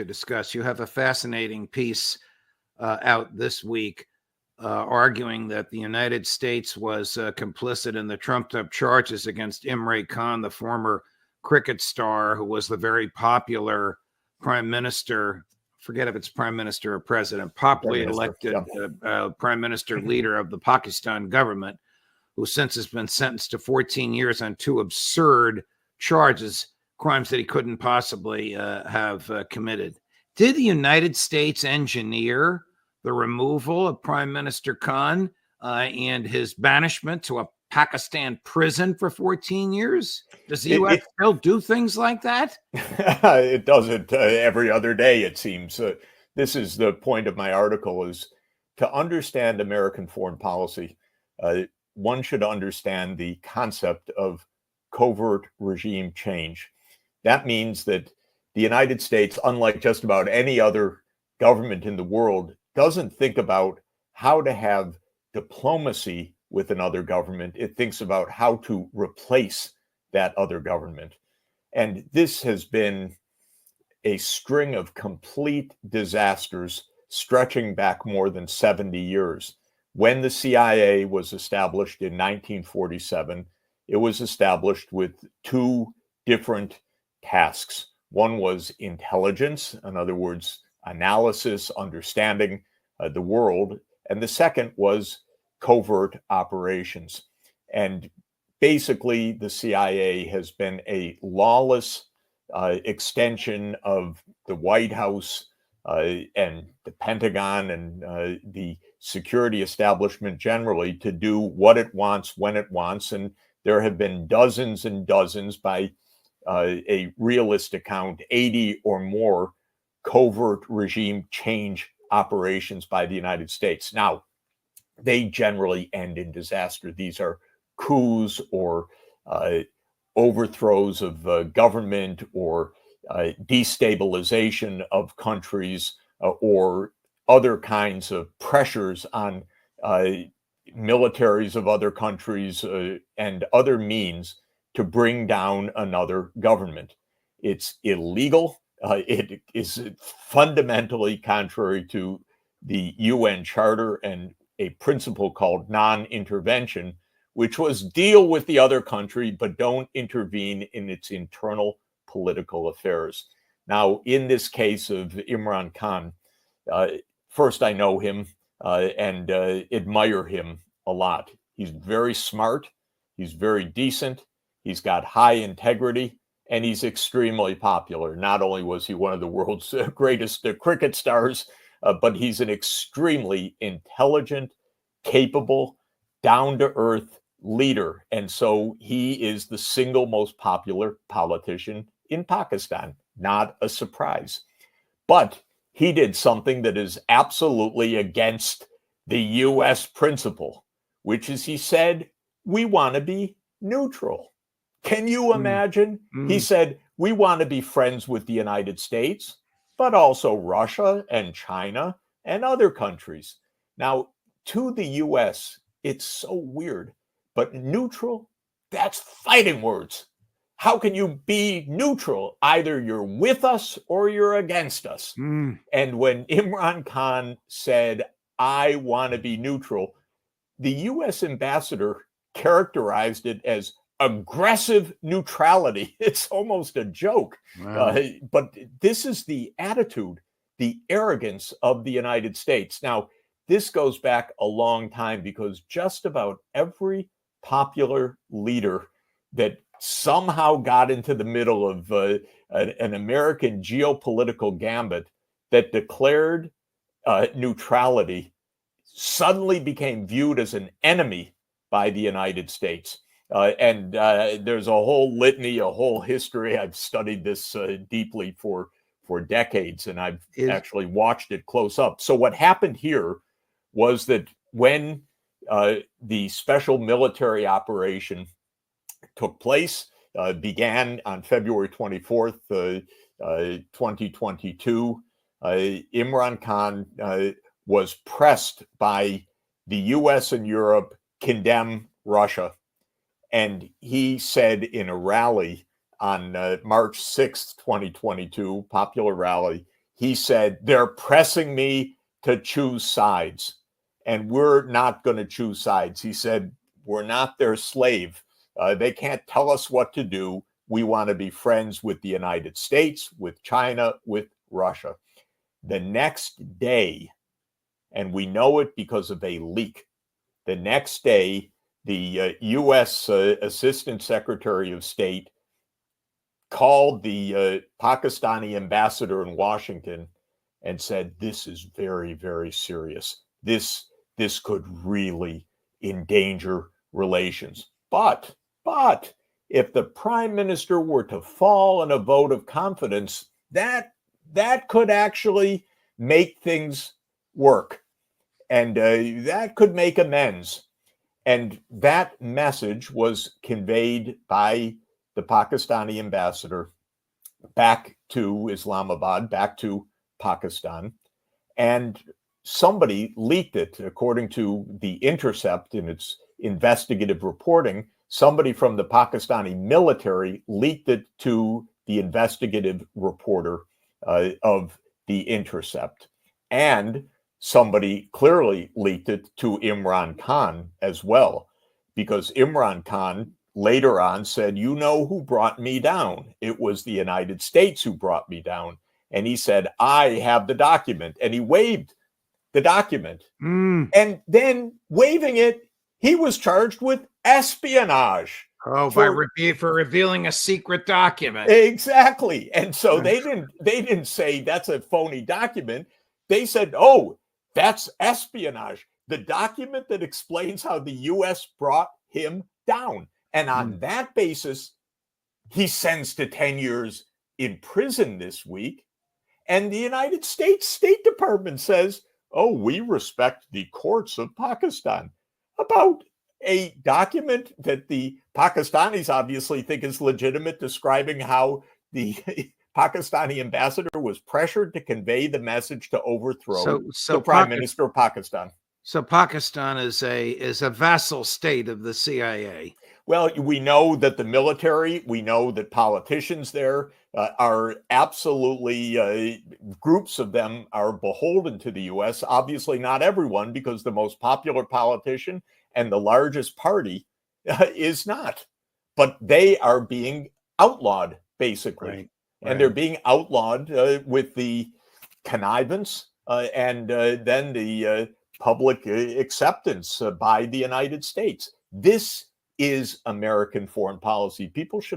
to discuss. You have a fascinating piece out this week arguing that the United States was complicit in the trumped-up charges against Imran Khan, the former cricket star who was the very popular prime minister, forget if it's prime minister or president, popularly elected prime minister leader of the Pakistan government, who since has been sentenced to 14 years on two absurd charges, crimes that he couldn't possibly have committed. Did the United States engineer the removal of Prime Minister Khan and his banishment to a Pakistan prison for 14 years? Does the U.S. still do things like that? It does it every other day, it seems. This is the point of my article, is to understand American foreign policy, one should understand the concept of covert regime change. That means that the United States, unlike just about any other government in the world, doesn't think about how to have diplomacy with another government. It thinks about how to replace that other government. And this has been a string of complete disasters stretching back more than 70 years. When the CIA was established in 1947, it was established with two different tasks. One was intelligence, in other words, analysis, understanding the world. And the second was covert operations. And basically, the CIA has been a lawless extension of the White House and the Pentagon and the security establishment generally to do what it wants when it wants. And there have been dozens and dozens, by a realistic count, 80 or more covert regime change operations by the United States. Now, they generally end in disaster. These are coups or overthrows of government or destabilization of countries or other kinds of pressures on militaries of other countries and other means to bring down another government. It's illegal. It is fundamentally contrary to the UN Charter and a principle called non-intervention, which was deal with the other country, but don't intervene in its internal political affairs. Now, in this case of Imran Khan, first, I know him and admire him a lot. He's very smart. He's very decent. He's got high integrity, and he's extremely popular. Not only was he one of the world's greatest cricket stars, but he's an extremely intelligent, capable, down-to-earth leader. And so he is the single most popular politician in Pakistan. Not a surprise. But he did something that is absolutely against the U.S. principle, which is he said, we want to be neutral. Can you imagine? He said, we want to be friends with the United States, but also Russia and China and other countries. Now, to the U.S., it's so weird, but neutral, that's fighting words. How can you be neutral? Either you're with us or you're against us. And when Imran Khan said, I want to be neutral, the U.S. ambassador characterized it as aggressive neutrality. It's almost a joke. Wow. But this is the attitude, the arrogance of the United States. Now, this goes back a long time because just about every popular leader that somehow got into the middle of an American geopolitical gambit that declared neutrality suddenly became viewed as an enemy by the United States. And there's a whole litany, a whole history. I've studied this deeply for decades, and I've actually watched it close up. So what happened here was that when the special military operation took place, began on February 24th, 2022, Imran Khan was pressed by the US and Europe, condemn Russia. And he said in a rally on March 6th, 2022, popular rally, he said, they're pressing me to choose sides, and we're not going to choose sides. He said, we're not their slave. They can't tell us what to do. We want to be friends with the United States, with China, with Russia. The next day, and we know it because of a leak, the next day, the U.S. Assistant Secretary of State called the Pakistani ambassador in Washington and said, this is very, very serious. This could really endanger relations. But if the prime minister were to fall in a vote of confidence, that could actually make things work. And that could make amends. And that message was conveyed by the Pakistani ambassador back to Islamabad, back to Pakistan. And somebody leaked it, according to The Intercept in its investigative reporting. Somebody from the Pakistani military leaked it to the investigative reporter of The Intercept. And somebody clearly leaked it to Imran Khan as well, because Imran Khan later on said, you know who brought me down? It was the United States who brought me down. And he said, I have the document. And he waved the document. And then waving it, he was charged with espionage. Oh, for revealing a secret document. Exactly. And so they didn't say that's a phony document. They said, oh, that's espionage. The document that explains how the U.S. brought him down. And on that basis, he sends to 10 years in prison this week. And the United States State Department says, oh, we respect the courts of Pakistan. About a document that the Pakistanis obviously think is legitimate, describing how the Pakistani ambassador was pressured to convey the message to overthrow the prime minister of Pakistan. So Pakistan is a vassal state of the CIA. Well, we know that the military, we know that politicians there are absolutely, groups of them are beholden to the U.S. Obviously not everyone, because the most popular politician and the largest party is not. But they are being outlawed, basically. Right. And they're being outlawed with the connivance and then the public acceptance by the United States. This is American foreign policy. People should